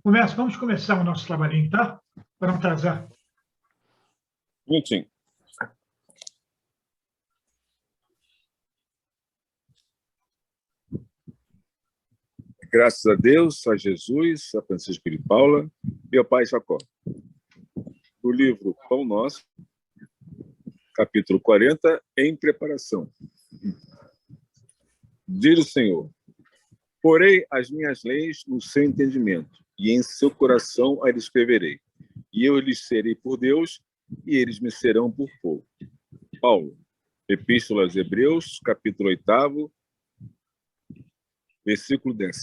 Vamos começar o nosso trabalhinho, tá? Para não atrasar. Minutinho. Graças a Deus, a Jesus, a Francisco de Paula e ao Pai Jacó. O livro Pão Nosso, capítulo 40, em preparação. Diz o Senhor: porei as minhas leis no seu entendimento, e em seu coração as escreverei. E eu lhes serei por Deus, e eles me serão por povo. Paulo, Epístola aos Hebreus, capítulo 8, versículo 10.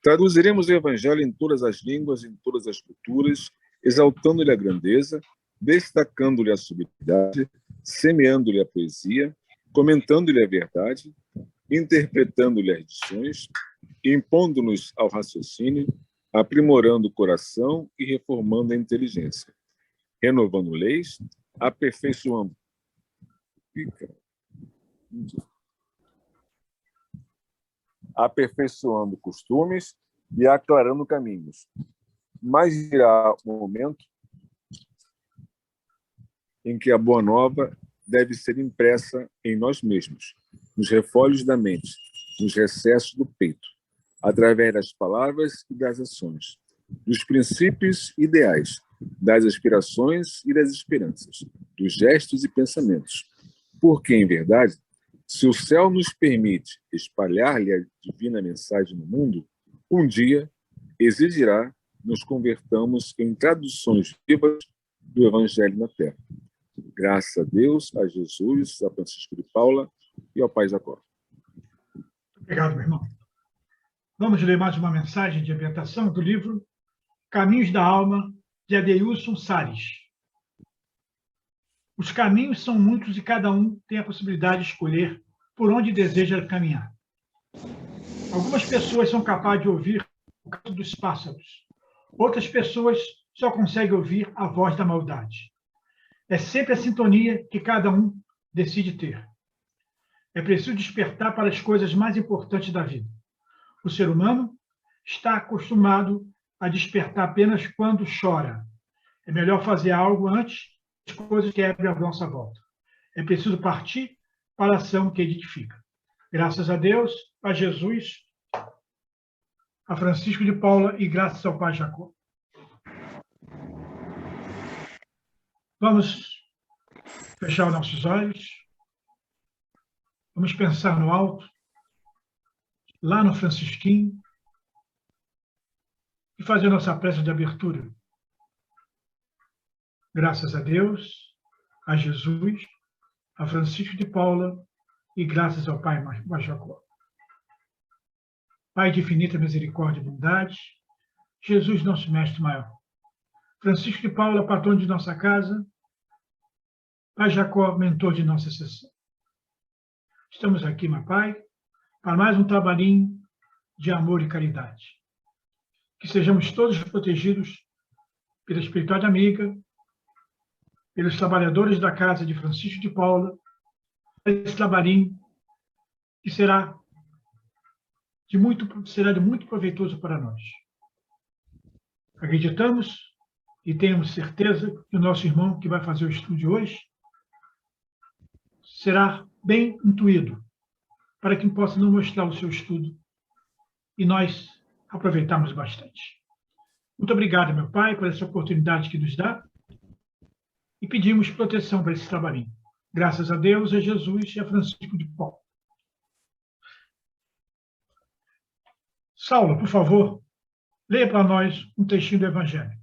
Traduziremos o Evangelho em todas as línguas, em todas as culturas, exaltando-lhe a grandeza, destacando-lhe a sublimidade, semeando-lhe a poesia, comentando-lhe a verdade, interpretando-lhe as lições, impondo-nos ao raciocínio, aprimorando o coração e reformando a inteligência, renovando leis, aperfeiçoando costumes e aclarando caminhos. Mas virá um momento em que a boa nova deve ser impressa em nós mesmos, nos refolhos da mente, nos recessos do peito, através das palavras e das ações, dos princípios ideais, das aspirações e das esperanças, dos gestos e pensamentos. Porque, em verdade, se o céu nos permite espalhar-lhe a divina mensagem no mundo, um dia exigirá nos convertamos em traduções vivas do Evangelho na Terra. Graças a Deus, a Jesus, a Francisco de Paula e ao Pai Jacó. Obrigado, meu irmão. Vamos ler mais uma mensagem de ambientação do livro Caminhos da Alma, de Adeilson Salles. Os caminhos são muitos e cada um tem a possibilidade de escolher por onde deseja caminhar. Algumas pessoas são capazes de ouvir o canto dos pássaros. Outras pessoas só conseguem ouvir a voz da maldade. É sempre a sintonia que cada um decide ter. É preciso despertar para as coisas mais importantes da vida. O ser humano está acostumado a despertar apenas quando chora. É melhor fazer algo antes que as coisas quebrem à nossa volta. É preciso partir para a ação que edifica. Graças a Deus, a Jesus, a Francisco de Paula e graças ao Pai Jacó. Vamos fechar os nossos olhos. Vamos pensar no alto, lá no Francisquinho, e fazer nossa prece de abertura. Graças a Deus, a Jesus, a Francisco de Paula e graças ao Pai Jacó. Pai de infinita misericórdia e bondade, Jesus, nosso Mestre maior. Francisco de Paula, patrono de nossa casa, Pai Jacó, mentor de nossa sessão. Estamos aqui, meu Pai, para mais um trabalhinho de amor e caridade. Que sejamos todos protegidos pela espiritualidade amiga, pelos trabalhadores da casa de Francisco de Paula, esse trabalhinho que será de muito proveitoso para nós. Acreditamos e temos certeza que o nosso irmão que vai fazer o estudo de hoje será bem intuído, para que possa nos mostrar o seu estudo e nós aproveitarmos bastante. Muito obrigado, meu Pai, por essa oportunidade que nos dá e pedimos proteção para esse trabalhinho. Graças a Deus, a Jesus e a Francisco de Paula. Saulo, por favor, leia para nós um textinho do Evangelho.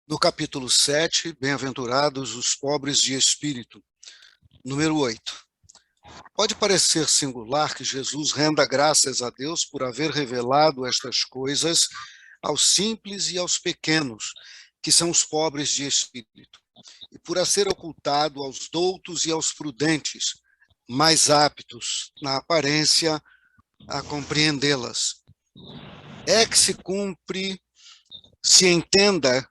No capítulo 7, bem-aventurados os pobres de espírito, número 8. Pode parecer singular que Jesus renda graças a Deus por haver revelado estas coisas aos simples e aos pequenos, que são os pobres de espírito, e por a ser ocultado aos doutos e aos prudentes, mais aptos, na aparência, a compreendê-las. É que se entenda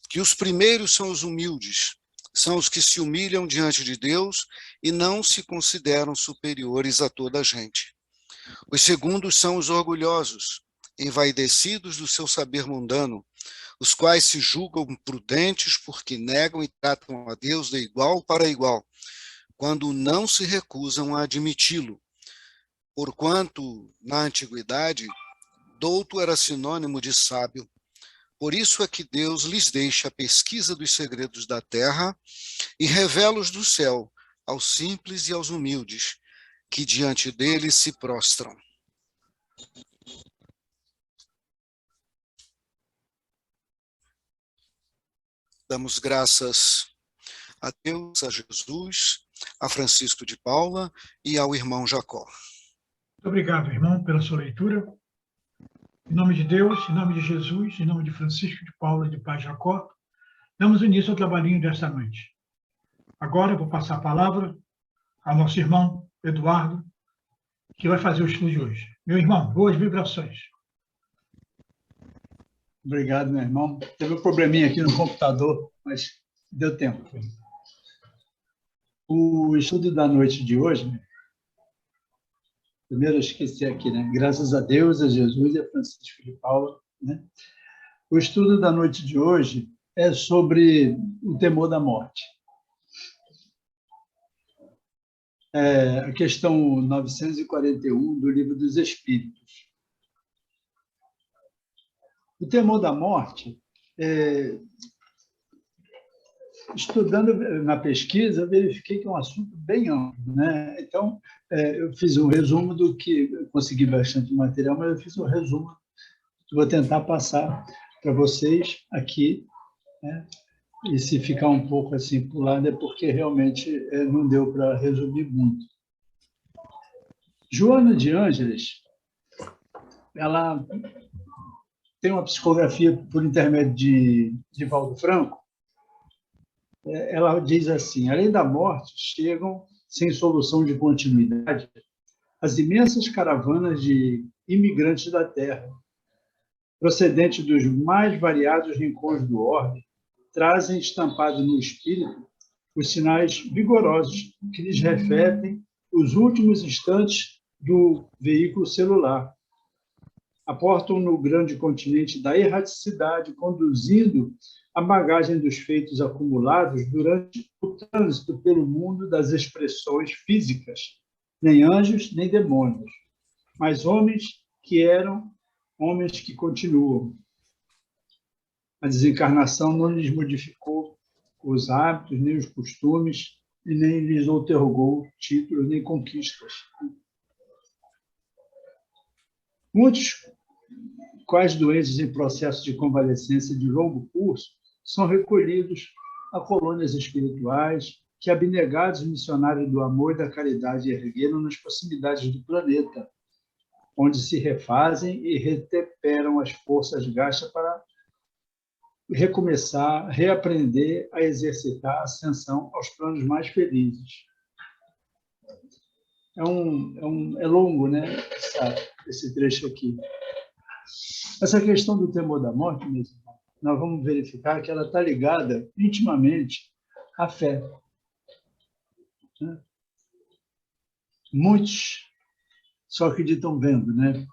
que os primeiros são os humildes, são os que se humilham diante de Deus e não se consideram superiores a toda a gente. Os segundos são os orgulhosos, envaidecidos do seu saber mundano, os quais se julgam prudentes porque negam e tratam a Deus de igual para igual, quando não se recusam a admiti-lo. Porquanto, na antiguidade, douto era sinônimo de sábio. Por isso é que Deus lhes deixa a pesquisa dos segredos da terra e revela-os do céu aos simples e aos humildes, que diante dele se prostram. Damos graças a Deus, a Jesus, a Francisco de Paula e ao irmão Jacó. Muito obrigado, irmão, pela sua leitura. Em nome de Deus, em nome de Jesus, em nome de Francisco de Paula e de Pai Jacó, damos início ao trabalhinho desta noite. Agora eu vou passar a palavra ao nosso irmão Eduardo, que vai fazer o estudo de hoje. Meu irmão, boas vibrações. Obrigado, meu irmão. Teve um probleminha aqui no computador, mas deu tempo. O estudo da noite de hoje, primeiro eu esqueci aqui, né? Graças a Deus, a Jesus e a Francisco de Paula, né? O estudo da noite de hoje é sobre o temor da morte. A questão 941 do Livro dos Espíritos. O temor da morte, estudando na pesquisa, verifiquei que é um assunto bem amplo, né? Então, eu fiz um resumo do que... Eu consegui bastante material, mas eu fiz um resumo que vou tentar passar para vocês aqui, né? E se ficar um pouco assim pulado é porque realmente não deu para resumir muito. Joana de Ângeles, ela tem uma psicografia por intermédio de Valdo Franco. Ela diz assim: além da morte, chegam, sem solução de continuidade, as imensas caravanas de imigrantes da Terra, procedentes dos mais variados rincões do orbe, trazem estampado no espírito os sinais vigorosos que lhes refletem os últimos instantes do veículo celular. Aportam no grande continente da erraticidade, conduzindo a bagagem dos feitos acumulados durante o trânsito pelo mundo das expressões físicas, nem anjos, nem demônios, mas homens que eram, homens que continuam. A desencarnação não lhes modificou os hábitos, nem os costumes, e nem lhes outorgou títulos, nem conquistas. Muitos, quais doentes em processo de convalescência de longo curso, são recolhidos a colônias espirituais que abnegados missionários do amor e da caridade ergueram nas proximidades do planeta, onde se refazem e retemperam as forças gastas para recomeçar, reaprender a exercitar a ascensão aos planos mais felizes. É longo, né, esse trecho aqui. Essa questão do temor da morte, mesmo, nós vamos verificar que ela está ligada intimamente à fé. Muitos só acreditam vendo, né?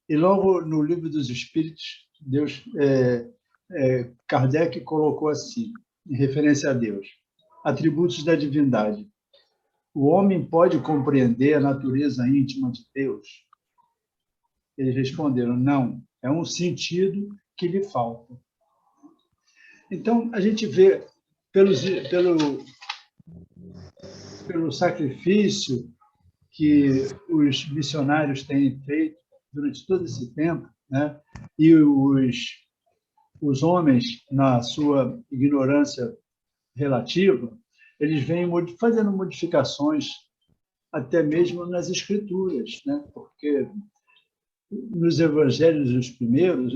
E logo no Livro dos Espíritos, Kardec colocou assim, em referência a Deus: atributos da divindade. O homem pode compreender a natureza íntima de Deus? Eles responderam: não, é um sentido que lhe falta. Então, a gente vê pelo sacrifício que os missionários têm feito durante todo esse tempo, né? E os homens, na sua ignorância relativa, eles vêm fazendo modificações até mesmo nas escrituras, né? Porque nos evangelhos, os primeiros,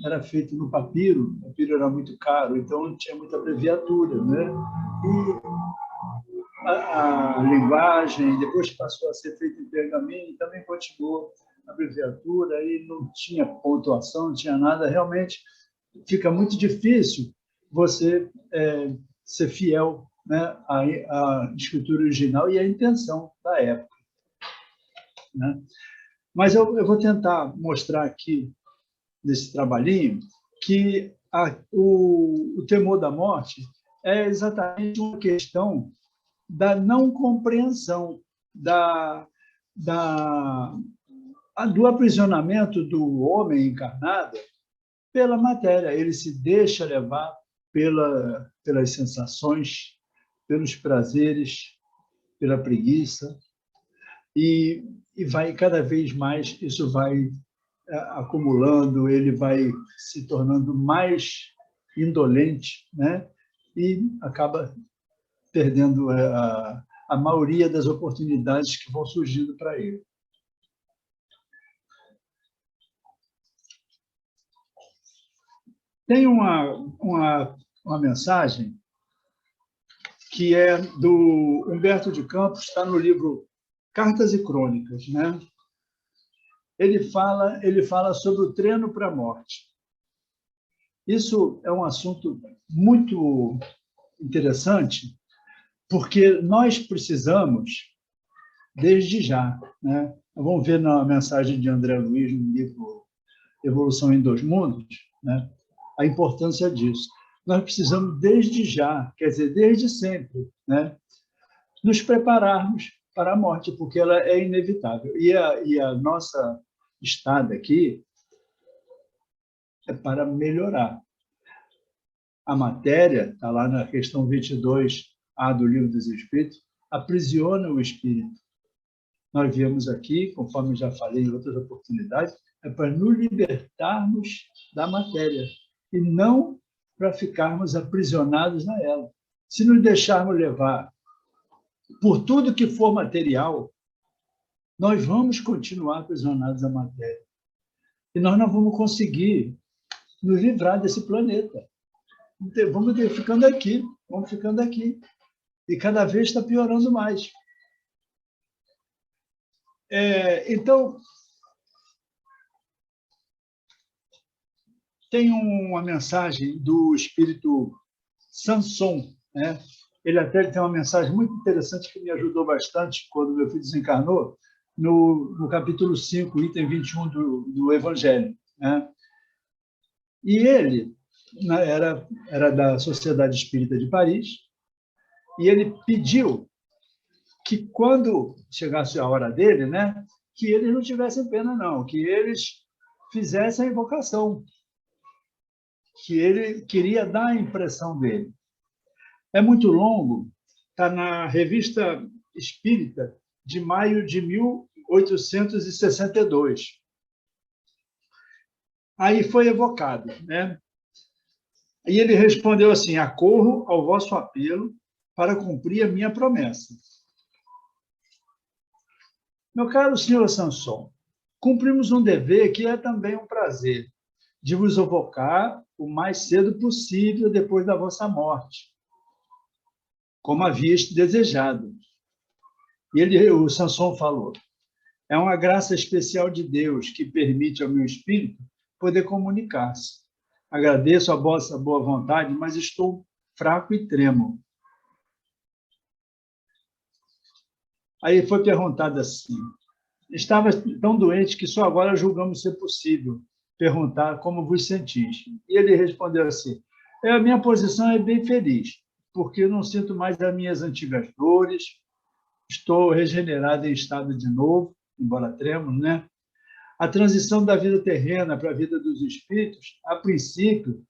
era feito no papiro, o papiro era muito caro, então tinha muita abreviatura, né? E a linguagem, depois passou a ser feita em pergaminho, também continuou a abreviatura, aí não tinha pontuação, não tinha nada. Realmente fica muito difícil você ser fiel, né, à escritura original e à intenção da época. né? Mas eu vou tentar mostrar aqui, nesse trabalhinho, que o temor da morte é exatamente uma questão da não compreensão, do aprisionamento do homem encarnado pela matéria. Ele se deixa levar pelas sensações, pelos prazeres, pela preguiça, e vai cada vez mais, isso vai acumulando, ele vai se tornando mais indolente, né? E acaba perdendo a maioria das oportunidades que vão surgindo para ele. Tem uma mensagem que é do Humberto de Campos, está no livro Cartas e Crônicas, né? Ele fala sobre o treino para a morte. Isso é um assunto muito interessante, porque nós precisamos, desde já, né? Vamos ver na mensagem de André Luiz, no livro Evolução em Dois Mundos, né? A importância disso. Nós precisamos, desde já, quer dizer, desde sempre, né? Nos prepararmos para a morte, porque ela é inevitável. E a nossa estada aqui é para melhorar. A matéria, está lá na questão 22A do Livro dos Espíritos, aprisiona o espírito. Nós viemos aqui, conforme já falei em outras oportunidades, é para nos libertarmos da matéria e não para ficarmos aprisionados a ela. Se nos deixarmos levar por tudo que for material, nós vamos continuar aprisionados à matéria. E nós não vamos conseguir nos livrar desse planeta. Vamos ficando aqui. E cada vez está piorando mais. Então, tem uma mensagem do espírito Sanson, né? Ele até tem uma mensagem muito interessante que me ajudou bastante quando meu filho desencarnou, no capítulo 5, item 21 do Evangelho, né? E ele era da Sociedade Espírita de Paris, e ele pediu que, quando chegasse a hora dele, né, que eles não tivessem pena, não, que eles fizessem a invocação, que ele queria dar a impressão dele. É muito longo, está na Revista Espírita, de maio de 1862. Aí foi evocado, né? E ele respondeu assim: acorro ao vosso apelo para cumprir a minha promessa. Meu caro senhor Sanson, cumprimos um dever que é também um prazer, de vos evocar o mais cedo possível depois da vossa morte, como havíeis desejado. E o Sanson falou: é uma graça especial de Deus que permite ao meu espírito poder comunicar-se. Agradeço a vossa boa vontade, mas estou fraco e tremo. Aí foi perguntado assim: estava tão doente que só agora julgamos ser possível perguntar como vos sentis. E ele respondeu assim: a minha posição é bem feliz, porque eu não sinto mais as minhas antigas dores, estou regenerado em estado de novo, embora tremo, né? A transição da vida terrena para a vida dos espíritos, a princípio,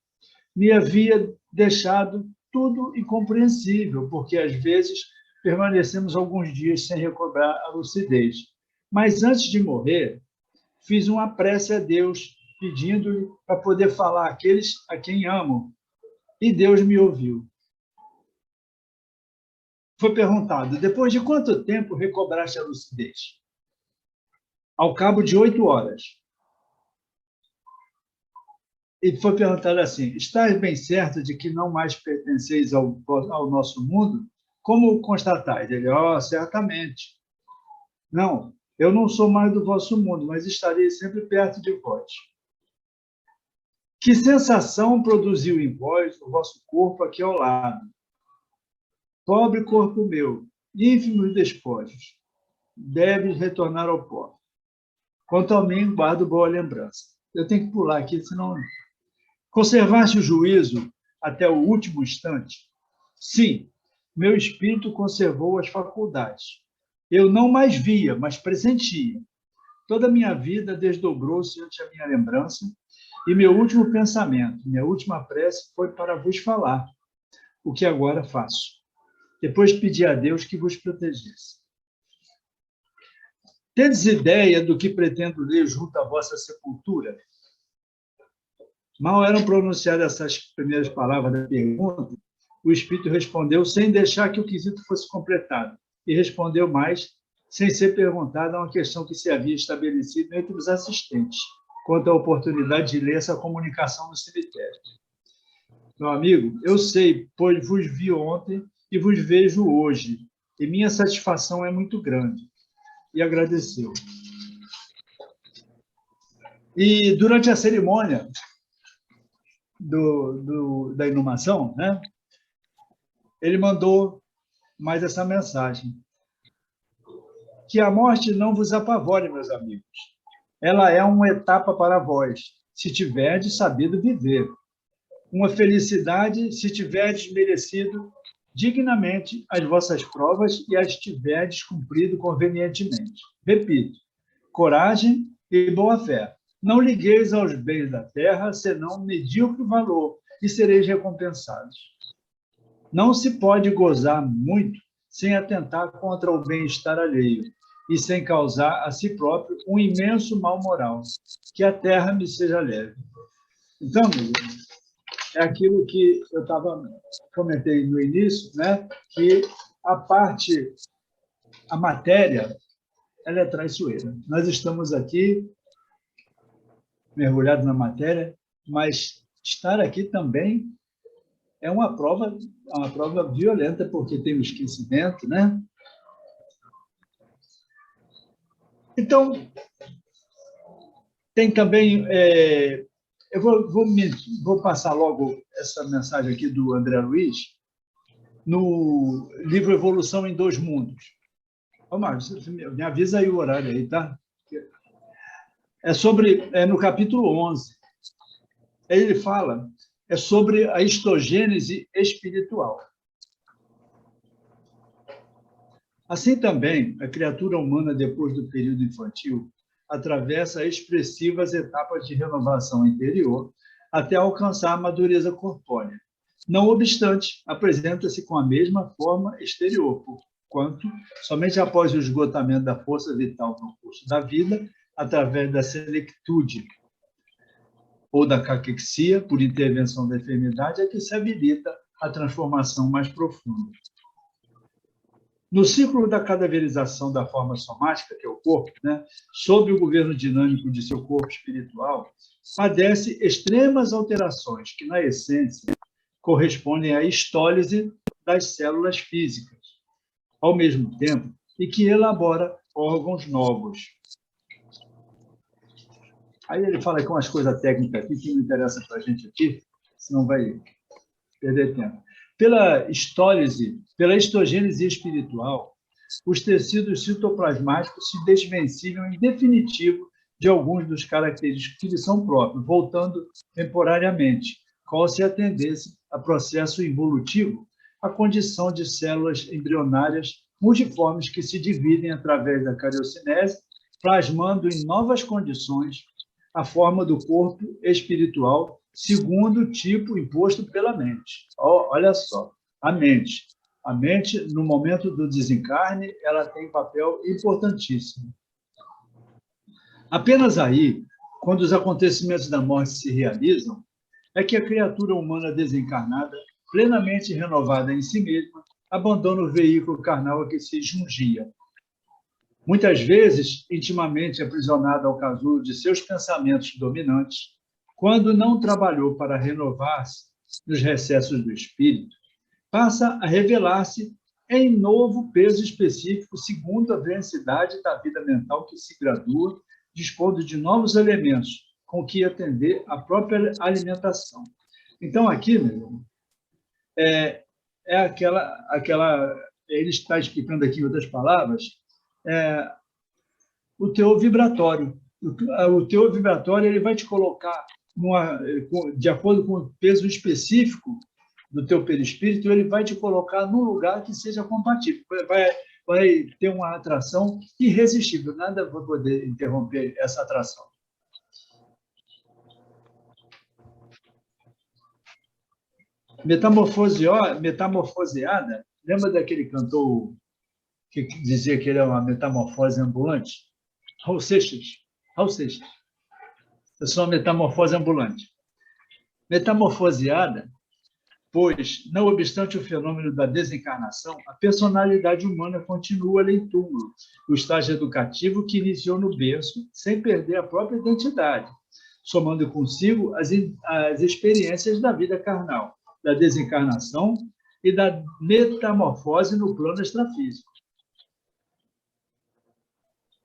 me havia deixado tudo incompreensível, porque às vezes permanecemos alguns dias sem recobrar a lucidez. Mas antes de morrer, fiz uma prece a Deus, pedindo-lhe para poder falar àqueles a quem amo, e Deus me ouviu. Foi perguntado: depois de quanto tempo recobraste a lucidez? Ao cabo de 8 horas. E foi perguntado assim: estás bem certo de que não mais pertenceis ao nosso mundo? Como constatais? Ele: certamente. Não, eu não sou mais do vosso mundo, mas estarei sempre perto de vós. Que sensação produziu em vós o vosso corpo aqui ao lado? Pobre corpo meu, ínfimos despojos. deves retornar ao pó. Quanto a mim, guardo boa lembrança. Eu tenho que pular aqui, senão... Conservaste o juízo até o último instante? Sim, meu espírito conservou as faculdades. Eu não mais via, mas pressentia. Toda a minha vida desdobrou-se ante a minha lembrança, e meu último pensamento, minha última prece foi para vos falar, o que agora faço. Depois pedi a Deus que vos protegesse. Tendes ideia do que pretendo ler junto à vossa sepultura? Mal eram pronunciadas essas primeiras palavras da pergunta, o Espírito respondeu sem deixar que o quesito fosse completado, e respondeu mais, sem ser perguntada, uma questão que se havia estabelecido entre os assistentes, quanto à oportunidade de ler essa comunicação no cemitério. Meu amigo, eu sei, pois vos vi ontem e vos vejo hoje, e minha satisfação é muito grande. E agradeceu. E durante a cerimônia da inumação, né, ele mandou mais essa mensagem. Que a morte não vos apavore, meus amigos. Ela é uma etapa para vós, se tiverdes sabido viver. Uma felicidade, se tiverdes merecido dignamente as vossas provas e as tiverdes cumprido convenientemente. Repito, coragem e boa-fé. Não ligueis aos bens da terra, senão medíocre valor, e sereis recompensados. Não se pode gozar muito sem atentar contra o bem-estar alheio e sem causar a si próprio um imenso mal moral. Que a terra me seja leve. Então, amigo, é aquilo que eu comentei no início, né? Que a matéria, ela é traiçoeira. Nós estamos aqui mergulhados na matéria, mas estar aqui também é uma prova violenta, porque tem o esquecimento, né? Então, tem também... eu vou passar logo essa mensagem aqui do André Luiz, no livro Evolução em Dois Mundos. Ô, Marcos, me avisa aí o horário aí, tá? É no capítulo 11. Ele fala sobre a histogênese espiritual. Assim também, a criatura humana, depois do período infantil, atravessa expressivas etapas de renovação interior até alcançar a madureza corpórea. Não obstante, apresenta-se com a mesma forma exterior, porquanto, somente após o esgotamento da força vital no curso da vida, através da selectude ou da caquexia, por intervenção da enfermidade, é que se habilita a transformação mais profunda. No ciclo da cadaverização da forma somática, que é o corpo, né, sob o governo dinâmico de seu corpo espiritual, padece extremas alterações que, na essência, correspondem à histólise das células físicas, ao mesmo tempo, e que elabora órgãos novos. Aí ele fala com umas coisas técnicas aqui que não interessa para a gente aqui, senão vai perder tempo. Pela histogênese espiritual, os tecidos citoplasmáticos se desvencilham em definitivo de alguns dos característicos que lhes são próprios, voltando temporariamente, qual se atendesse a processo involutivo, a condição de células embrionárias multiformes que se dividem através da cariocinese, plasmando em novas condições a forma do corpo espiritual, segundo o tipo imposto pela mente. Olha só, a mente. A mente, no momento do desencarne, ela tem um papel importantíssimo. Apenas aí, quando os acontecimentos da morte se realizam, é que a criatura humana desencarnada, plenamente renovada em si mesma, abandona o veículo carnal a que se jungia. Muitas vezes, intimamente aprisionada ao casulo de seus pensamentos dominantes, quando não trabalhou para renovar-se nos recessos do espírito, passa a revelar-se em novo peso específico segundo a densidade da vida mental que se gradua, dispondo de novos elementos com que atender à própria alimentação. Então, aqui, meu irmão, ele está explicando aqui em outras palavras, o teor vibratório. O teor vibratório ele vai te colocar, de acordo com o peso específico do teu perispírito, ele vai te colocar num lugar que seja compatível. Vai ter uma atração irresistível. Nada vai poder interromper essa atração. Metamorfoseada, lembra daquele cantor que dizia que ele é uma metamorfose ambulante? Raul Seixas. Eu sou uma metamorfose ambulante. Metamorfoseada, pois, não obstante o fenômeno da desencarnação, a personalidade humana continua além do túmulo, o estágio educativo que iniciou no berço, sem perder a própria identidade, somando consigo as experiências da vida carnal, da desencarnação e da metamorfose no plano extrafísico.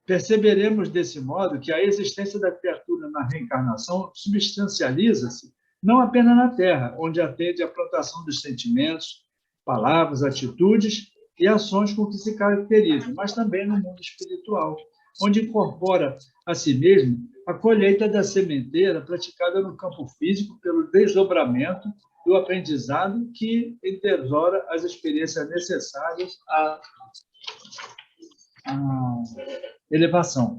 Perceberemos, desse modo, que a existência da criatura na reencarnação substancializa-se não apenas na Terra, onde atende à plantação dos sentimentos, palavras, atitudes e ações com que se caracteriza, mas também no mundo espiritual, onde incorpora a si mesmo a colheita da sementeira praticada no campo físico pelo desdobramento do aprendizado que entesoura as experiências necessárias à elevação.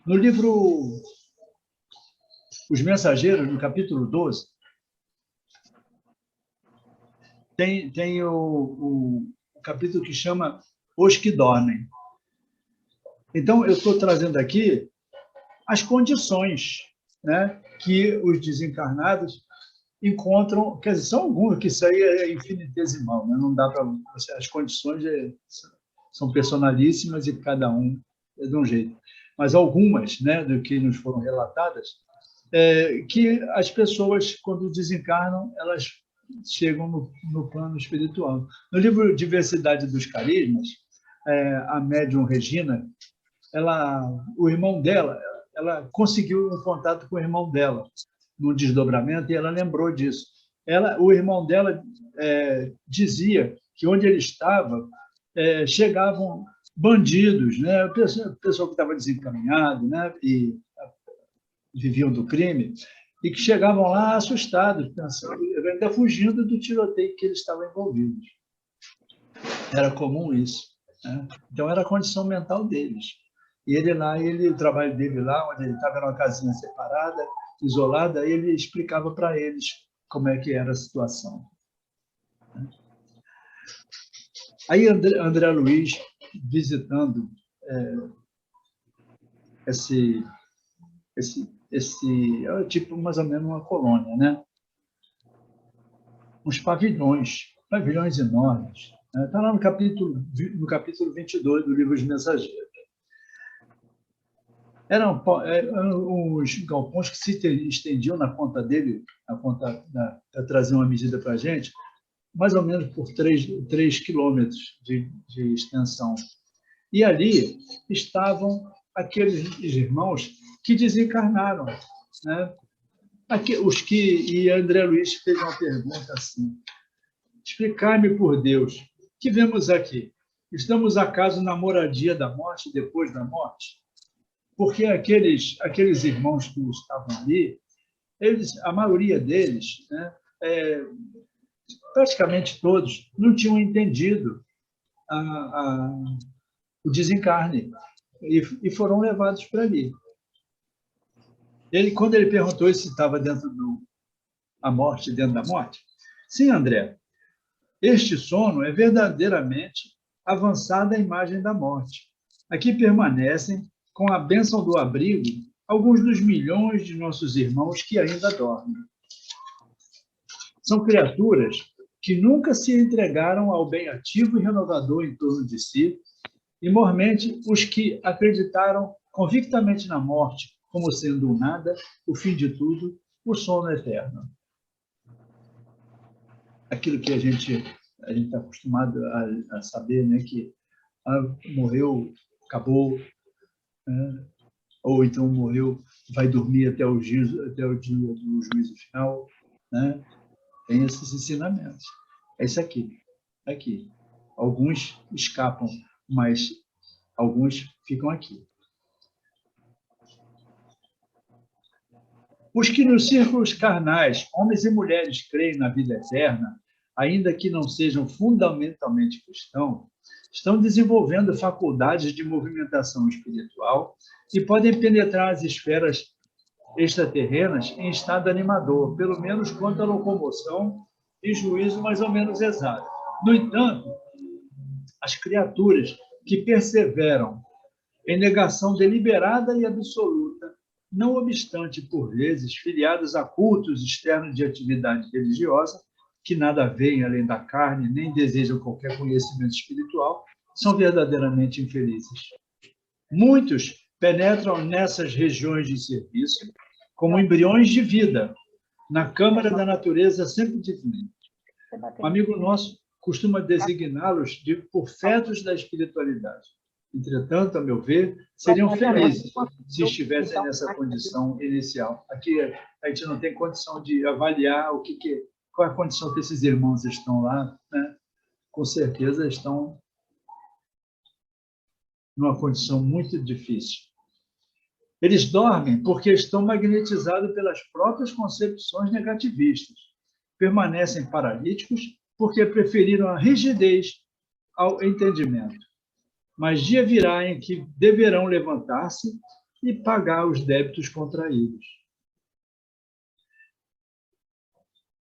No livro Os Mensageiros, no capítulo 12, tem o capítulo que chama Os que Dormem. Então, eu estou trazendo aqui as condições, né, que os desencarnados encontram, quer dizer, são algumas, que isso aí é infinitesimal, né? Não dá para... As condições são personalíssimas e cada um é de um jeito. Mas algumas, né, do que nos foram relatadas, que as pessoas, quando desencarnam, elas chegam no plano espiritual. No livro Diversidade dos Carismas, a médium Regina, o irmão dela, ela conseguiu um contato com o irmão dela, no desdobramento, e ela lembrou disso. O irmão dela dizia que onde ele estava, chegavam bandidos, né? O pessoal que estava desencaminhado, né? E viviam do crime, e que chegavam lá assustados, pensando, ainda fugindo do tiroteio que eles estavam envolvidos. Era comum isso, né? Então, era a condição mental deles. E o trabalho dele lá, onde ele estava numa casinha separada, isolada, ele explicava para eles como é que era a situação. Aí André Luiz, visitando é tipo mais ou menos uma colônia, né? Uns pavilhões enormes. Está lá no capítulo 22 do livro Os Mensageiros. Eram uns galpões que se estendiam na conta dele, para trazer uma medida para a gente, mais ou menos por 3 quilômetros de extensão. E ali estavam aqueles irmãos que desencarnaram, né? E André Luiz fez uma pergunta assim: explicar-me por Deus, que vemos aqui? Estamos acaso na moradia da morte depois da morte? Porque aqueles irmãos que estavam ali, a maioria deles, né, praticamente todos, não tinham entendido o desencarne e foram levados para ali. Quando ele perguntou se estava dentro da morte, sim, André, este sono é verdadeiramente avançada a imagem da morte. Aqui permanecem, com a bênção do abrigo, alguns dos milhões de nossos irmãos que ainda dormem. São criaturas que nunca se entregaram ao bem ativo e renovador em torno de si, e, mormente, os que acreditaram convictamente na morte como sendo o nada, o fim de tudo, o sono eterno. Aquilo que a gente está acostumado a saber, né, que morreu, acabou, né? Ou então morreu, vai dormir até o dia do juízo final, né? tem esses ensinamentos. É isso aqui. Aqui. Alguns escapam, mas alguns ficam aqui. Os que nos círculos carnais, homens e mulheres, creem na vida eterna, ainda que não sejam fundamentalmente cristãos, estão desenvolvendo faculdades de movimentação espiritual e podem penetrar as esferas extraterrenas em estado animador, pelo menos quanto à locomoção e juízo mais ou menos exato. No entanto, as criaturas que perseveram em negação deliberada e absoluta, não obstante, por vezes, filiados a cultos externos de atividade religiosa, que nada veem além da carne, nem desejam qualquer conhecimento espiritual, são verdadeiramente infelizes. Muitos penetram nessas regiões de serviço como embriões de vida, na câmara da natureza sempre divina. Um amigo nosso costuma designá-los por fetos da espiritualidade. Entretanto, a meu ver, seriam felizes se estivessem nessa condição inicial. Aqui a gente não tem condição de avaliar qual é a condição que esses irmãos estão lá, né? Com certeza estão numa condição muito difícil. Eles dormem porque estão magnetizados pelas próprias concepções negativistas. Permanecem paralíticos porque preferiram a rigidez ao entendimento. Mas dia virá em que deverão levantar-se e pagar os débitos contraídos.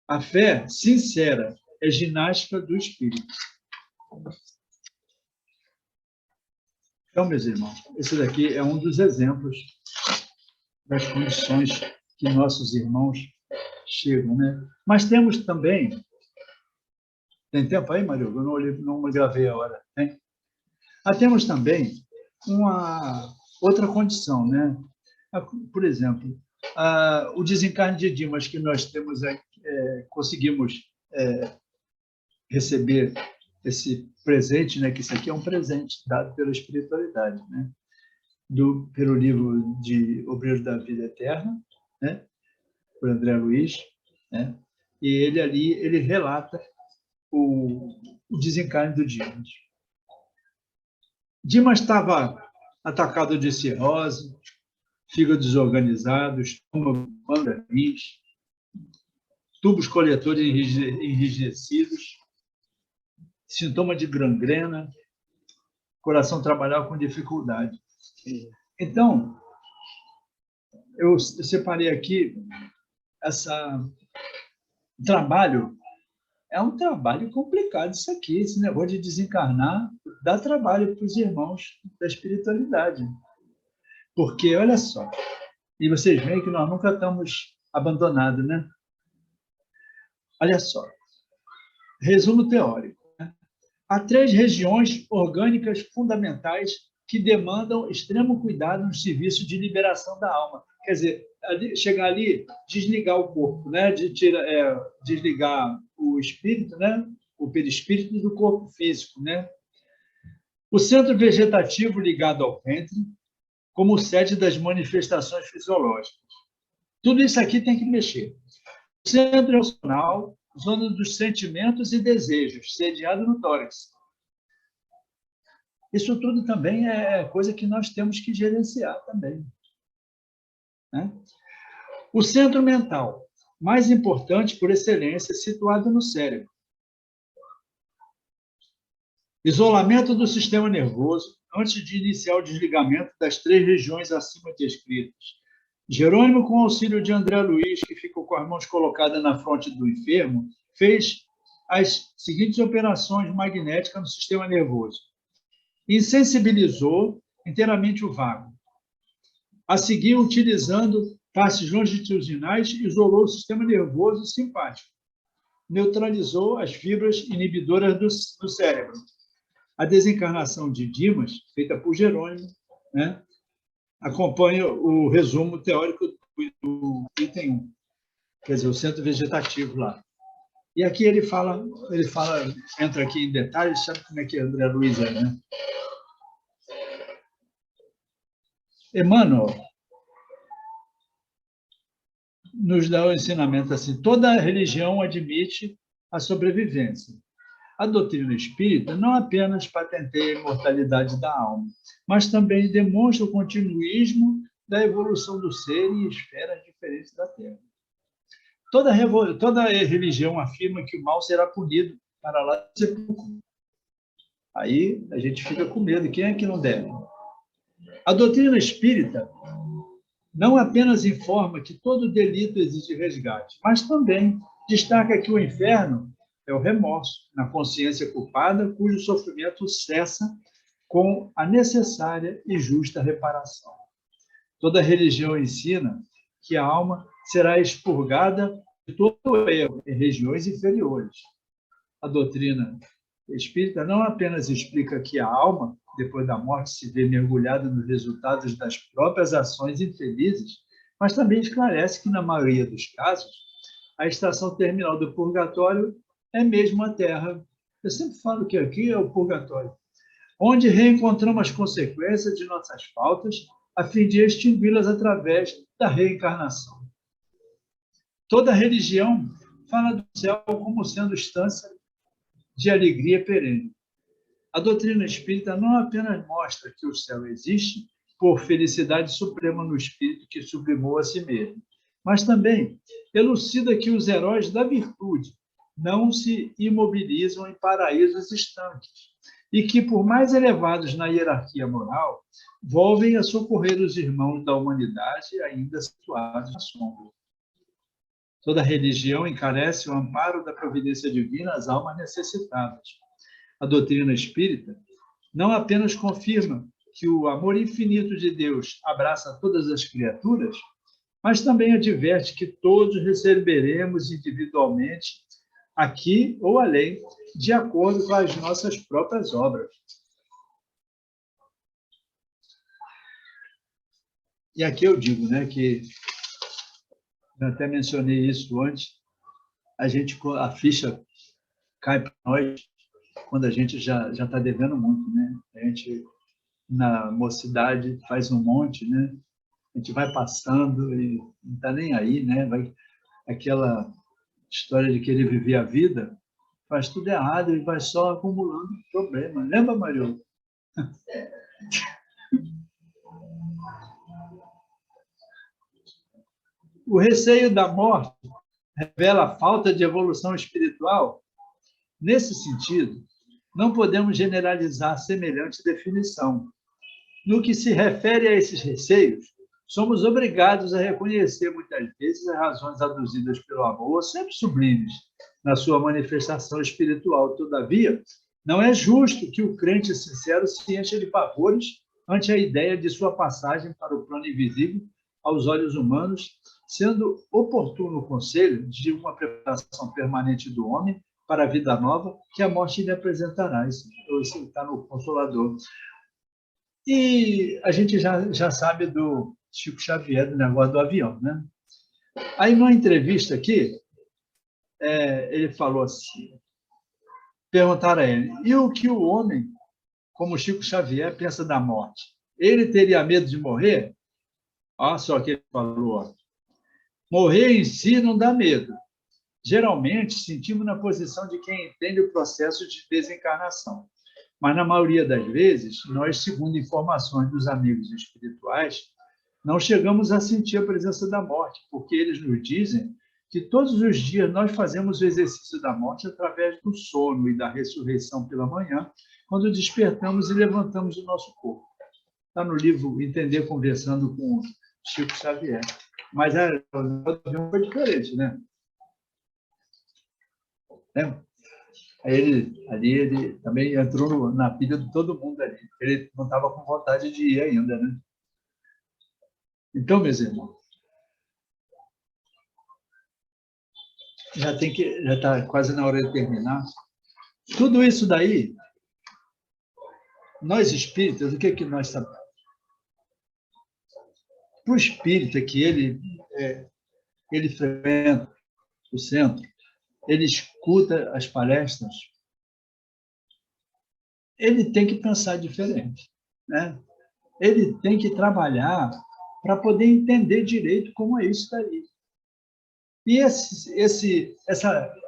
A fé sincera é ginástica do espírito. Então, meus irmãos, esse daqui é um dos exemplos das condições que nossos irmãos chegam, né? Mas temos também... Tem tempo aí, Maria? Eu não gravei a hora. Tem? Temos também uma outra condição, né? Por exemplo, o desencarne de Dimas que nós temos conseguimos receber esse presente, né? Que isso aqui é um presente dado pela espiritualidade, né? Pelo livro de Obreiro da Vida Eterna, né? Por André Luiz, né? E ele relata o desencarne do Dimas. Dimas estava atacado de cirrose, fígado desorganizado, estômago, rins, tubos coletores enrijecidos, sintoma de gangrena, coração trabalhava com dificuldade. Então, eu separei aqui trabalho. É um trabalho complicado isso aqui, esse negócio de desencarnar dá trabalho para os irmãos da espiritualidade. Porque, olha só, e vocês veem que nós nunca estamos abandonados, né? Olha só, resumo teórico. Né? Há 3 regiões orgânicas fundamentais que demandam extremo cuidado no serviço de liberação da alma. Quer dizer, chegar ali, desligar o corpo, né? Desligar o espírito, né? O perispírito do corpo físico, né? O centro vegetativo ligado ao ventre, como sede das manifestações fisiológicas. Tudo isso aqui tem que mexer. O centro emocional, zona dos sentimentos e desejos, sediado no tórax. Isso tudo também é coisa que nós temos que gerenciar também. Né? O centro mental, mais importante por excelência, situado no cérebro. Isolamento do sistema nervoso antes de iniciar o desligamento das 3 regiões acima descritas. Jerônimo, com auxílio de André Luiz, que ficou com as mãos colocadas na fronte do enfermo, fez as seguintes operações magnéticas no sistema nervoso. Insensibilizou inteiramente o vago. A seguir, utilizando passes longitudinais, isolou o sistema nervoso simpático. Neutralizou as fibras inibidoras do cérebro. A desencarnação de Dimas, feita por Jerônimo, né, acompanha o resumo teórico do item 1, quer dizer, o centro vegetativo lá. E aqui ele fala, entra aqui em detalhes, sabe como é que André Luiz é, né? Emmanuel, nos dá o ensinamento assim: toda religião admite a sobrevivência. A doutrina espírita não apenas patenteia a imortalidade da alma, mas também demonstra o continuismo da evolução do ser em esferas diferentes da Terra. Toda religião afirma que o mal será punido para lá do sepulcro. Aí a gente fica com medo. Quem é que não deve? A doutrina espírita não apenas informa que todo delito exige resgate, mas também destaca que o inferno é o remorso na consciência culpada, cujo sofrimento cessa com a necessária e justa reparação. Toda religião ensina que a alma será expurgada de todo o erro em regiões inferiores. A doutrina espírita não apenas explica que a alma, depois da morte, se vê mergulhada nos resultados das próprias ações infelizes, mas também esclarece que, na maioria dos casos, a estação terminal do purgatório é mesmo a Terra. Eu sempre falo que aqui é o purgatório, onde reencontramos as consequências de nossas faltas, a fim de extingui-las através da reencarnação. Toda religião fala do céu como sendo instância de alegria perene. A doutrina espírita não apenas mostra que o céu existe por felicidade suprema no espírito que sublimou a si mesmo, mas também elucida que os heróis da virtude não se imobilizam em paraísos estanques e que, por mais elevados na hierarquia moral, volvem a socorrer os irmãos da humanidade ainda situados na sombra. Toda religião encarece o amparo da providência divina às almas necessitadas. A doutrina espírita não apenas confirma que o amor infinito de Deus abraça todas as criaturas, mas também adverte que todos receberemos individualmente, aqui ou além, de acordo com as nossas próprias obras. E aqui eu digo, né, que eu até mencionei isso antes, a ficha cai para nós quando a gente já está devendo muito, né? A gente, na mocidade, faz um monte, né? A gente vai passando e não está nem aí, né? Aquela história de querer viver a vida, faz tudo errado e vai só acumulando problema. Lembra, Mario? O receio da morte revela a falta de evolução espiritual. Nesse sentido, não podemos generalizar semelhante definição. No que se refere a esses receios, somos obrigados a reconhecer muitas vezes as razões aduzidas pelo amor, sempre sublimes, na sua manifestação espiritual. Todavia, não é justo que o crente sincero se encha de pavores ante a ideia de sua passagem para o plano invisível aos olhos humanos, sendo oportuno o conselho de uma preparação permanente do homem para a vida nova que a morte lhe apresentará. Isso está no Consolador. E a gente já sabe do Chico Xavier, do negócio do avião, né? Aí, numa entrevista aqui, ele falou assim, perguntaram a ele, e o que o homem, como Chico Xavier, pensa da morte? Ele teria medo de morrer? Olha só o que ele falou. Morrer em si não dá medo. Geralmente, sentimos na posição de quem entende o processo de desencarnação. Mas, na maioria das vezes, nós, segundo informações dos amigos espirituais, não chegamos a sentir a presença da morte, porque eles nos dizem que todos os dias nós fazemos o exercício da morte através do sono e da ressurreição pela manhã, quando despertamos e levantamos o nosso corpo. Está no livro Entender Conversando com Chico Xavier. Mas o avião foi diferente, né? Aí ele também entrou na pilha de todo mundo ali. Ele não estava com vontade de ir ainda, né? Então, meus irmãos, já está quase na hora de terminar. Tudo isso daí, nós espíritas, o que é que nós sabemos? Para o espírita que ele frequenta o centro, ele escuta as palestras, ele tem que pensar diferente, né? Ele tem que trabalhar para poder entender direito como é isso daí. E a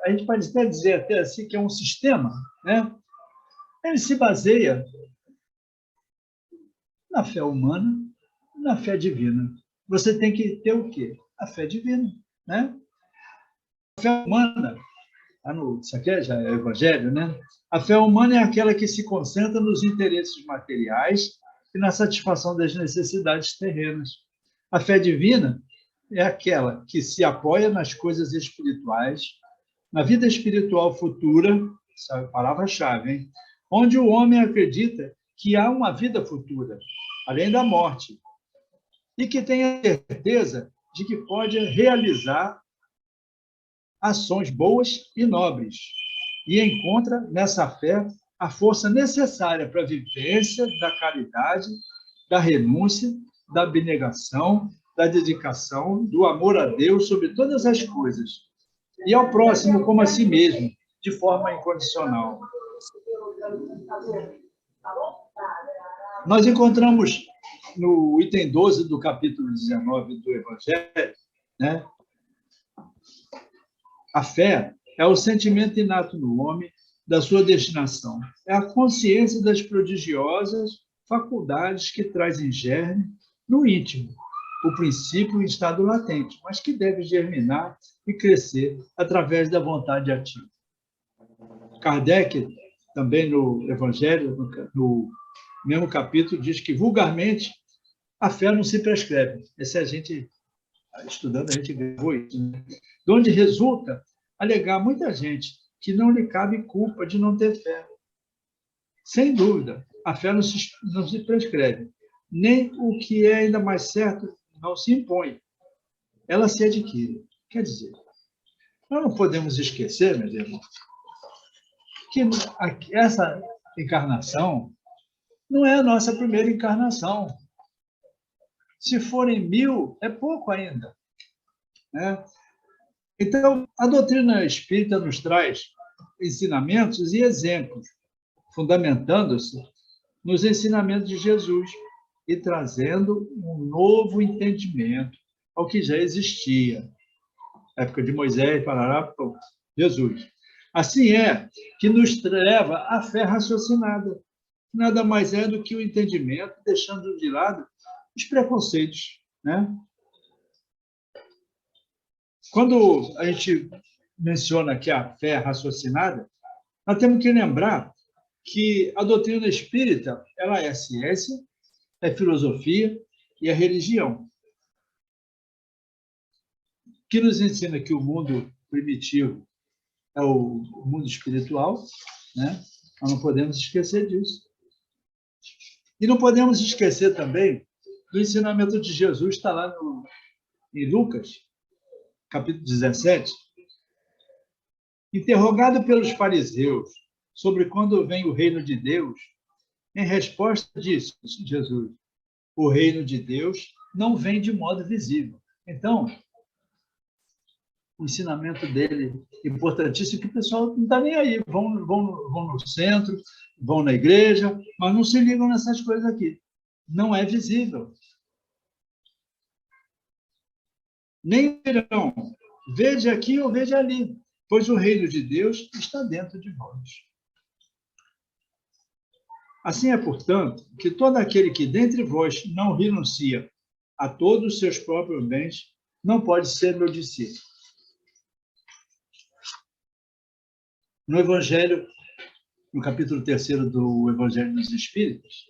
gente pode até dizer até assim que é um sistema, né? Ele se baseia na fé humana, na fé divina. Você tem que ter o quê? A fé divina, né? A fé humana, isso aqui já é o Evangelho, né? A fé humana é aquela que se concentra nos interesses materiais e na satisfação das necessidades terrenas. A fé divina é aquela que se apoia nas coisas espirituais, na vida espiritual futura, essa é a palavra-chave, hein? Onde o homem acredita que há uma vida futura, além da morte, e que tem a certeza de que pode realizar ações boas e nobres, e encontra nessa fé a força necessária para a vivência da caridade, da renúncia, da abnegação, da dedicação, do amor a Deus sobre todas as coisas, e ao próximo como a si mesmo, de forma incondicional. Nós encontramos no item 12 do capítulo 19 do Evangelho, né? A fé é o sentimento inato no homem da sua destinação. É a consciência das prodigiosas faculdades que traz em germe, no íntimo, o princípio em estado latente, mas que deve germinar e crescer através da vontade ativa. Kardec, também no Evangelho, no mesmo capítulo, diz que, vulgarmente, a fé não se prescreve. Esse a gente, estudando, a gente gravou isso, né? De onde resulta alegar muita gente que não lhe cabe culpa de não ter fé. Sem dúvida, a fé não se prescreve. Nem o que é ainda mais certo não se impõe. Ela se adquire. Quer dizer, nós não podemos esquecer, meus irmãos, que essa encarnação não é a nossa primeira encarnação. Se forem 1000, é pouco ainda, né? Então, a doutrina espírita nos traz ensinamentos e exemplos, fundamentando-se nos ensinamentos de Jesus e trazendo um novo entendimento ao que já existia. Na época de Moisés, parará, Jesus. Assim é que nos leva à fé raciocinada. Nada mais é do que o entendimento, deixando de lado os preconceitos, né? Quando a gente menciona aqui a fé raciocinada, nós temos que lembrar que a doutrina espírita ela é a ciência, é a filosofia e a religião, que nos ensina que o mundo primitivo é o mundo espiritual, né? Nós não podemos esquecer disso. E não podemos esquecer também do ensinamento de Jesus, está lá em Lucas, capítulo 17, interrogado pelos fariseus sobre quando vem o reino de Deus, em resposta disse Jesus, o reino de Deus não vem de modo visível. Então, o ensinamento dele é importantíssimo, que o pessoal não está nem aí, vão no centro, vão na igreja, mas não se ligam nessas coisas aqui. Não é visível. Nem dirão, veja aqui ou veja ali, pois o reino de Deus está dentro de vós. Assim é, portanto, que todo aquele que dentre vós não renuncia a todos os seus próprios bens, não pode ser meu discípulo. No Evangelho, no capítulo 3º do Evangelho dos Espíritos,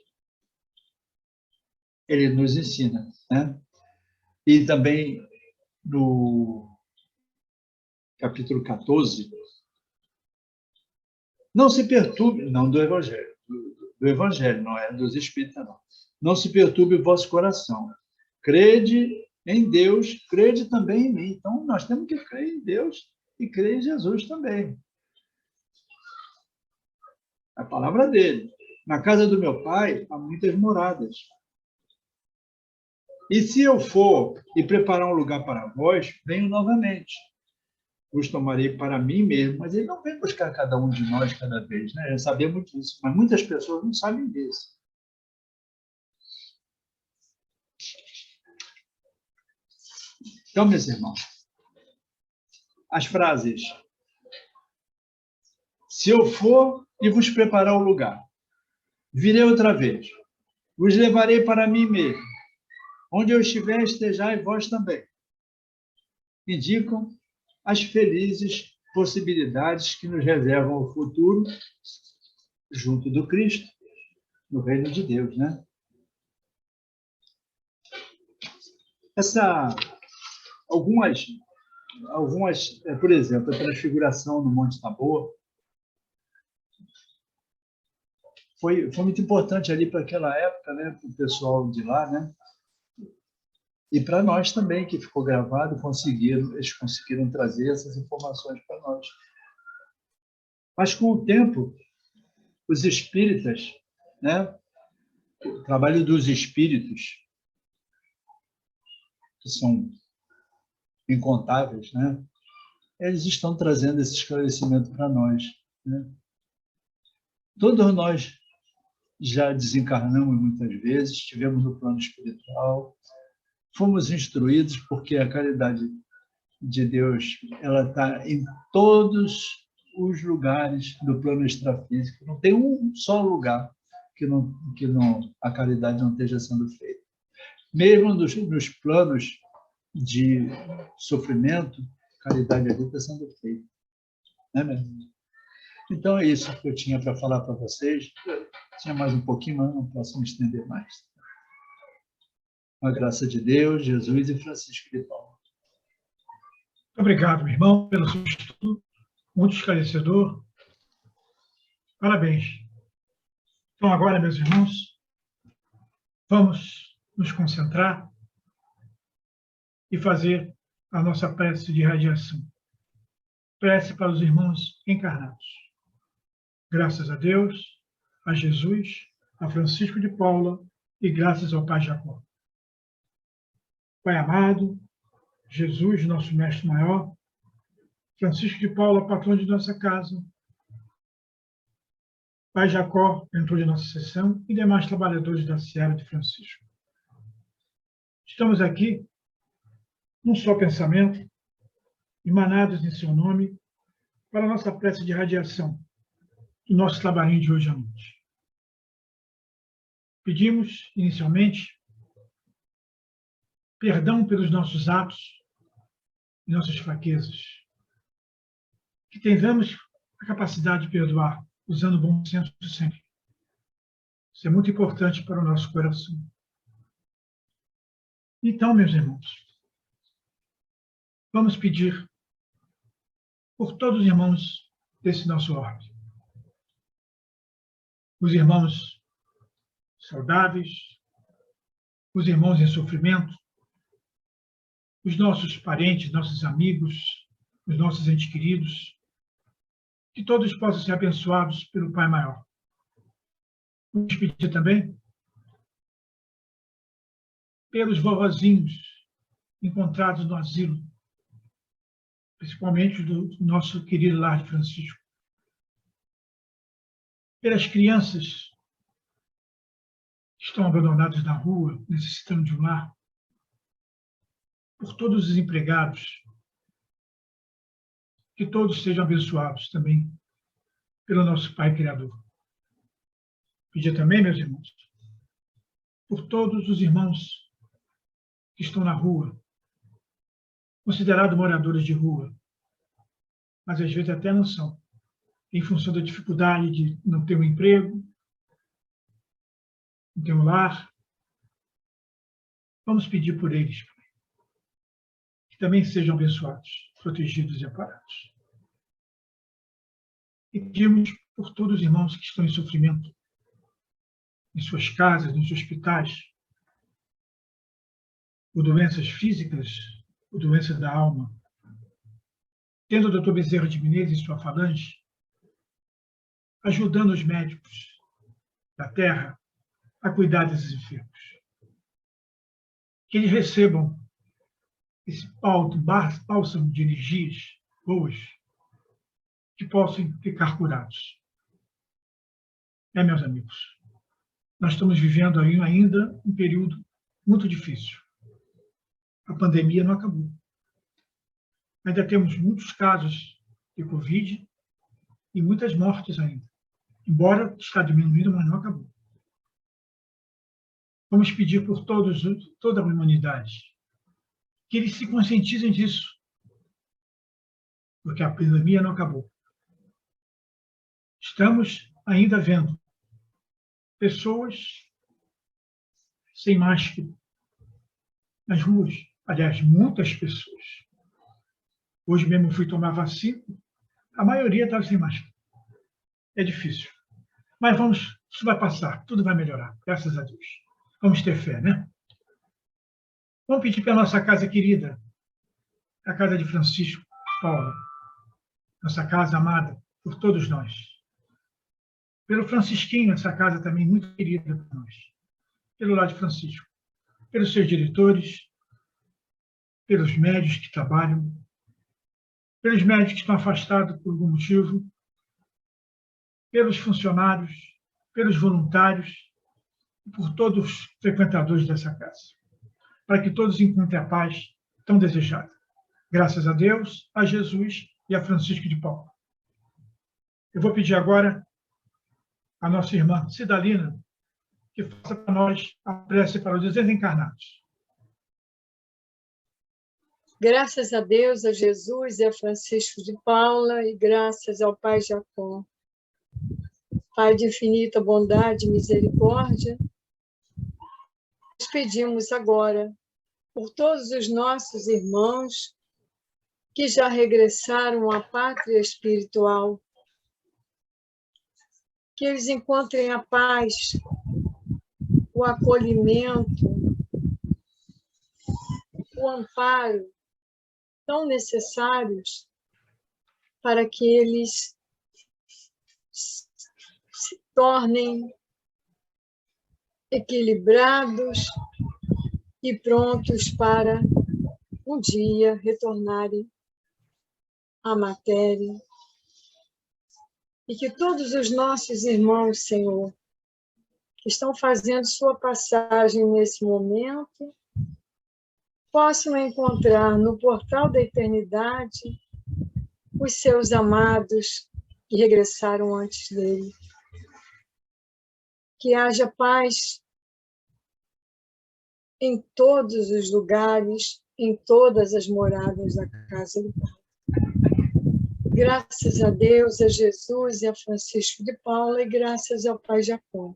ele nos ensina, né? E também no capítulo 14, não se perturbe, não do Evangelho, do Evangelho, não é dos Espíritos, não. Não se perturbe o vosso coração. Crede em Deus, crede também em mim. Então, nós temos que crer em Deus e crer em Jesus também. A palavra dele. Na casa do meu pai há muitas moradas. E se eu for e preparar um lugar para vós, venho novamente. Vos tomarei para mim mesmo. Mas ele não vem buscar cada um de nós cada vez, né? Sabemos disso, mas muitas pessoas não sabem disso. Então, meus irmãos, as frases: se eu for e vos preparar o lugar, virei outra vez, vos levarei para mim mesmo. Onde eu estiver, estejais vós também. Indicam as felizes possibilidades que nos reservam o futuro junto do Cristo, no reino de Deus, né? Algumas, por exemplo, a transfiguração no Monte Tabor foi muito importante ali para aquela época, né, para o pessoal de lá, né? E para nós também, que ficou gravado, eles conseguiram trazer essas informações para nós. Mas com o tempo, os espíritas, né, o trabalho dos espíritos, que são incontáveis, né, eles estão trazendo esse esclarecimento para nós, né? Todos nós já desencarnamos muitas vezes, estivemos no plano espiritual, fomos instruídos, porque a caridade de Deus ela está em todos os lugares do plano extrafísico. Não tem um só lugar que a caridade não esteja sendo feita. Mesmo nos planos de sofrimento, a caridade ali está sendo feita. Né, mesmo? Então, é isso que eu tinha para falar para vocês. Tinha mais um pouquinho, mas não posso me estender mais. Com a graça de Deus, Jesus e Francisco de Paulo. Obrigado, meu irmão, pelo seu estudo, muito esclarecedor. Parabéns. Então, agora, meus irmãos, vamos nos concentrar e fazer a nossa prece de radiação. Prece para os irmãos encarnados. Graças a Deus, a Jesus, a Francisco de Paula e graças ao Pai Jacó. Pai amado, Jesus, nosso Mestre Maior, Francisco de Paula, patrão de nossa casa, Pai Jacó, mentor de nossa sessão e demais trabalhadores da Seara de Francisco. Estamos aqui num só pensamento, emanados em seu nome, para a nossa prece de radiação do nosso trabalhinho de hoje à noite. Pedimos, inicialmente, perdão pelos nossos atos e nossas fraquezas, que tenhamos a capacidade de perdoar, usando o bom senso sempre. Isso é muito importante para o nosso coração. Então, meus irmãos, vamos pedir por todos os irmãos desse nosso orbe. Os irmãos saudáveis, os irmãos em sofrimento, os nossos parentes, nossos amigos, os nossos entes queridos, que todos possam ser abençoados pelo Pai Maior. Vamos pedir também pelos vovozinhos encontrados no asilo, principalmente do nosso querido Lar de Francisco. Pelas crianças que estão abandonadas na rua, necessitando de um lar. Por todos os empregados, que todos sejam abençoados também pelo nosso Pai Criador. Pedir também, meus irmãos, por todos os irmãos que estão na rua, considerados moradores de rua, mas às vezes até não são, em função da dificuldade de não ter um emprego, não ter um lar. Vamos pedir por eles, que também sejam abençoados, protegidos e amparados. E pedimos por todos os irmãos que estão em sofrimento, em suas casas, nos hospitais, por doenças físicas, por doenças da alma. Tendo o Dr. Bezerra de Menezes em sua falange, ajudando os médicos da Terra a cuidar desses enfermos. Que eles recebam esse bálsamo de energias boas, que possam ficar curados. Meus amigos, nós estamos vivendo ainda um período muito difícil. A pandemia não acabou. Ainda temos muitos casos de Covid e muitas mortes ainda. Embora está diminuindo, mas não acabou. Vamos pedir por toda a humanidade que eles se conscientizem disso, porque a pandemia não acabou. Estamos ainda vendo pessoas sem máscara nas ruas. Aliás, muitas pessoas. Hoje mesmo fui tomar vacina, a maioria estava sem máscara. É difícil. Mas isso vai passar, tudo vai melhorar, graças a Deus. Vamos ter fé, né? Vamos pedir para a nossa casa querida, a casa de Francisco Paulo, nossa casa amada por todos nós. Pelo Francisquinho, essa casa também muito querida para nós. Pelo lado de Francisco. Pelos seus diretores, pelos médicos que trabalham, pelos médicos que estão afastados por algum motivo, pelos funcionários, pelos voluntários e por todos os frequentadores dessa casa, para que todos encontrem a paz tão desejada. Graças a Deus, a Jesus e a Francisco de Paulo. Eu vou pedir agora a nossa irmã Cidalina que faça para nós a prece para os desencarnados. Graças a Deus, a Jesus e a Francisco de Paula, e graças ao Pai Jacó. Pai de infinita bondade e misericórdia, nós pedimos agora por todos os nossos irmãos que já regressaram à pátria espiritual, que eles encontrem a paz, o acolhimento, o amparo tão necessários para que eles se tornem equilibrados e prontos para um dia retornarem à matéria. E que todos os nossos irmãos, Senhor, que estão fazendo sua passagem nesse momento, possam encontrar no portal da eternidade os seus amados que regressaram antes dele. Que haja paz em todos os lugares, em todas as moradas da casa do Pai. Graças a Deus, a Jesus e a Francisco de Paula, e graças ao Pai Jacó.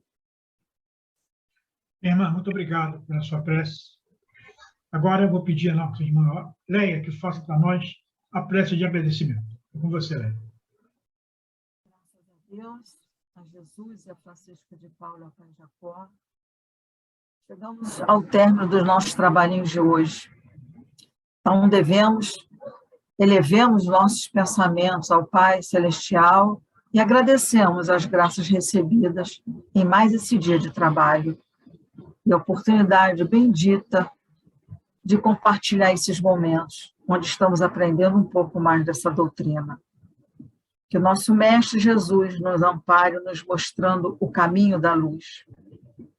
Irmã, muito obrigado pela sua prece. Agora eu vou pedir a nossa irmã Leia que faça para nós a prece de agradecimento. É com você, Leia. Graças a Deus, a Jesus e a Francisco de Paula, Pai Jacó. Chegamos ao término dos nossos trabalhinhos de hoje. Então, elevemos nossos pensamentos ao Pai Celestial e agradecemos as graças recebidas em mais esse dia de trabalho e a oportunidade bendita de compartilhar esses momentos, onde estamos aprendendo um pouco mais dessa doutrina. Que o nosso Mestre Jesus nos ampare, nos mostrando o caminho da luz.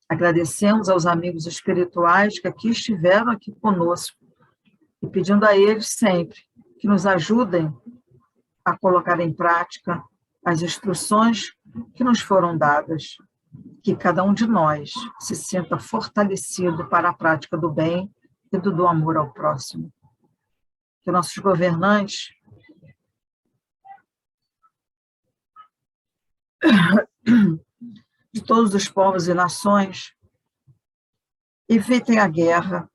Agradecemos aos amigos espirituais que aqui estiveram aqui conosco e pedindo a eles sempre que nos ajudem a colocar em prática as instruções que nos foram dadas, que cada um de nós se sinta fortalecido para a prática do bem e do amor ao próximo. Que nossos governantes de todos os povos e nações evitem a guerra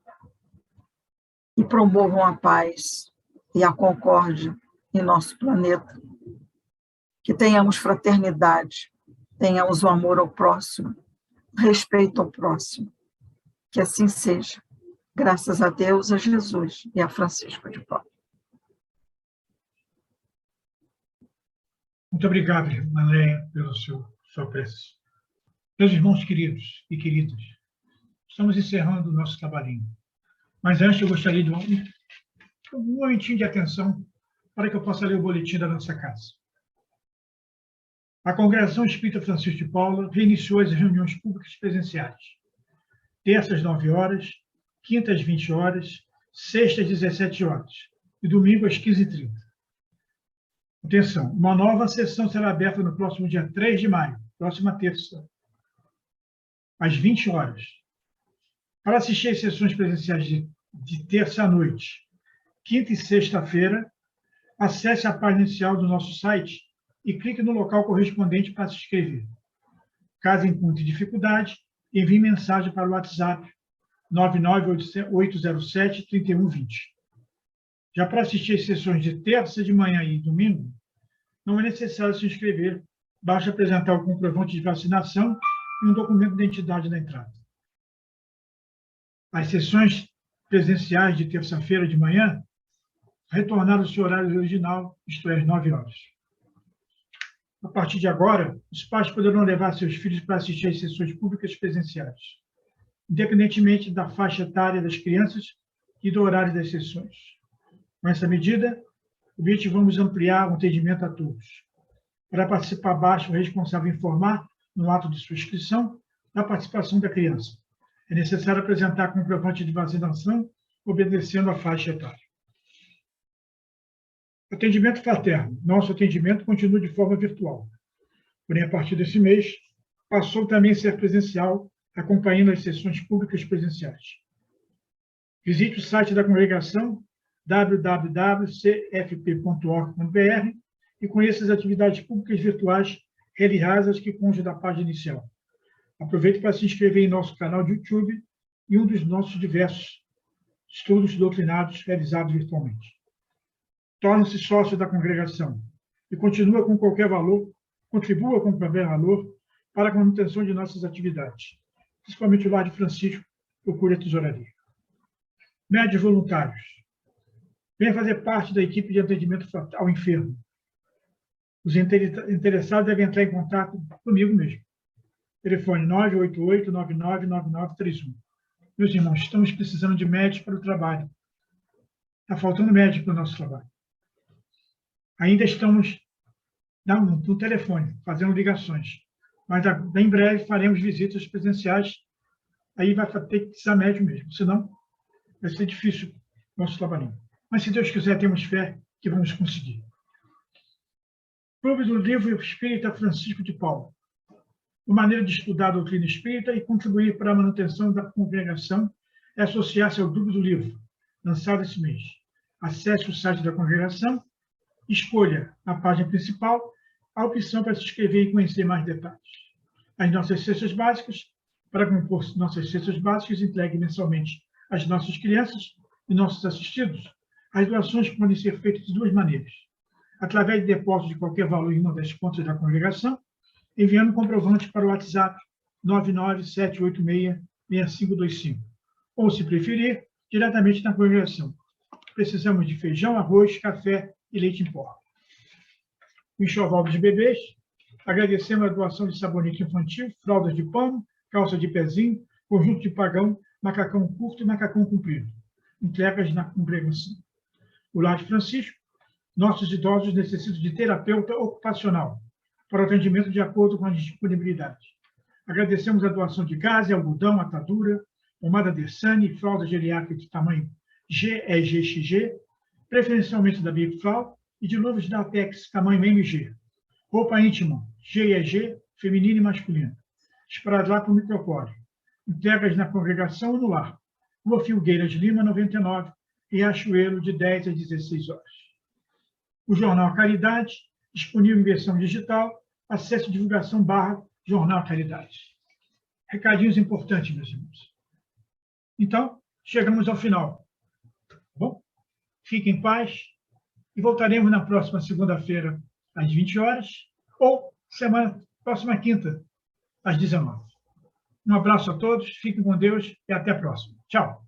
e promovam a paz e a concórdia em nosso planeta. Que tenhamos fraternidade, tenhamos o amor ao próximo, respeito ao próximo. Que assim seja. Graças a Deus, a Jesus e a Francisco de Paulo. Muito obrigado, irmã Leia, pelo sua prece. Meus irmãos queridos e queridas, estamos encerrando o nosso trabalhinho. Mas antes eu gostaria de um momentinho de atenção para que eu possa ler o boletim da nossa casa. A Congregação Espírita Francisco de Paula reiniciou as reuniões públicas presenciais. Terças, 9 horas, quintas, 20 horas, sextas, 17 horas, e domingo às 15h30. Atenção, uma nova sessão será aberta no próximo dia 3 de maio, próxima terça, às 20 horas. Para assistir às sessões presenciais de terça à noite, quinta e sexta-feira, acesse a página inicial do nosso site e clique no local correspondente para se inscrever. Caso encontre dificuldade, envie mensagem para o WhatsApp 99807-3120. Já para assistir às sessões de terça de manhã e domingo, não é necessário se inscrever, basta apresentar o comprovante de vacinação e um documento de identidade na entrada. As sessões presenciais de terça-feira de manhã retornaram ao seu horário original, isto é, às 9 horas. A partir de agora, os pais poderão levar seus filhos para assistir às sessões públicas presenciais, independentemente da faixa etária das crianças e do horário das sessões. Com essa medida, vamos ampliar o atendimento a todos. Para participar, basta o responsável informar, no ato de sua inscrição, da participação da criança. É necessário apresentar comprovante de vacinação, obedecendo à faixa etária. Atendimento fraterno. Nosso atendimento continua de forma virtual. Porém, a partir desse mês, passou também a ser presencial, acompanhando as sessões públicas presenciais. Visite o site da congregação, www.cfp.org.br, e conheça as atividades públicas virtuais realizadas que constam da página inicial. Aproveite para se inscrever em nosso canal de YouTube e um dos nossos diversos estudos doutrinários realizados virtualmente. Torne-se sócio da congregação e contribua com qualquer valor para a manutenção de nossas atividades, principalmente o Lar de Francisco, procure a tesouraria. Médios voluntários. Venha fazer parte da equipe de atendimento ao enfermo. Os interessados devem entrar em contato comigo mesmo. Telefone 988-999931. Meus irmãos, estamos precisando de médicos para o trabalho. Está faltando médico para o nosso trabalho. Ainda estamos no telefone, fazendo ligações. Mas em breve faremos visitas presenciais. Aí vai ter que precisar médico mesmo. Senão, vai ser difícil o nosso trabalho. Mas, se Deus quiser, temos fé que vamos conseguir. Clube do Livro Espírita Francisco de Paula. Uma maneira de estudar a doutrina espírita e contribuir para a manutenção da congregação é associar-se ao Clube do Livro, lançado esse mês. Acesse o site da congregação, escolha na página principal a opção para se inscrever e conhecer mais detalhes. As nossas cestas básicas, para compor nossas cestas básicas, entregue mensalmente às nossas crianças e nossos assistidos. As doações podem ser feitas de duas maneiras: através de depósito de qualquer valor em uma das contas da congregação, enviando comprovante para o WhatsApp 997866525, ou, se preferir, diretamente na congregação. Precisamos de feijão, arroz, café e leite em pó. O enxoval dos bebês. Agradecemos a doação de sabonete infantil, fraldas de pano, calça de pezinho, conjunto de pagão, macacão curto e macacão comprido. Entregas na congregação. O Lar de Francisco. Nossos idosos necessitam de terapeuta ocupacional para o atendimento de acordo com a disponibilidade. Agradecemos a doação de gás, algodão, atadura, pomada Dessane e fralda geriátrica de tamanho GEGXG, preferencialmente da Bifral, e de luvas da Apex, tamanho MG. Roupa íntima, GEG, feminina e masculina. Esparadrapo micropólio. Entregas na congregação ou no lar. Rua Filgueira de Lima, 99, Riachuelo, de 10 às 16 horas. O Jornal Caridade, disponível em versão digital, acesse divulgação / Jornal Caridade. Recadinhos importantes, meus irmãos. Então, chegamos ao final. Bom, fiquem em paz e voltaremos na próxima segunda-feira, às 20 horas, ou próxima quinta, às 19. Um abraço a todos, fiquem com Deus e até a próxima. Tchau.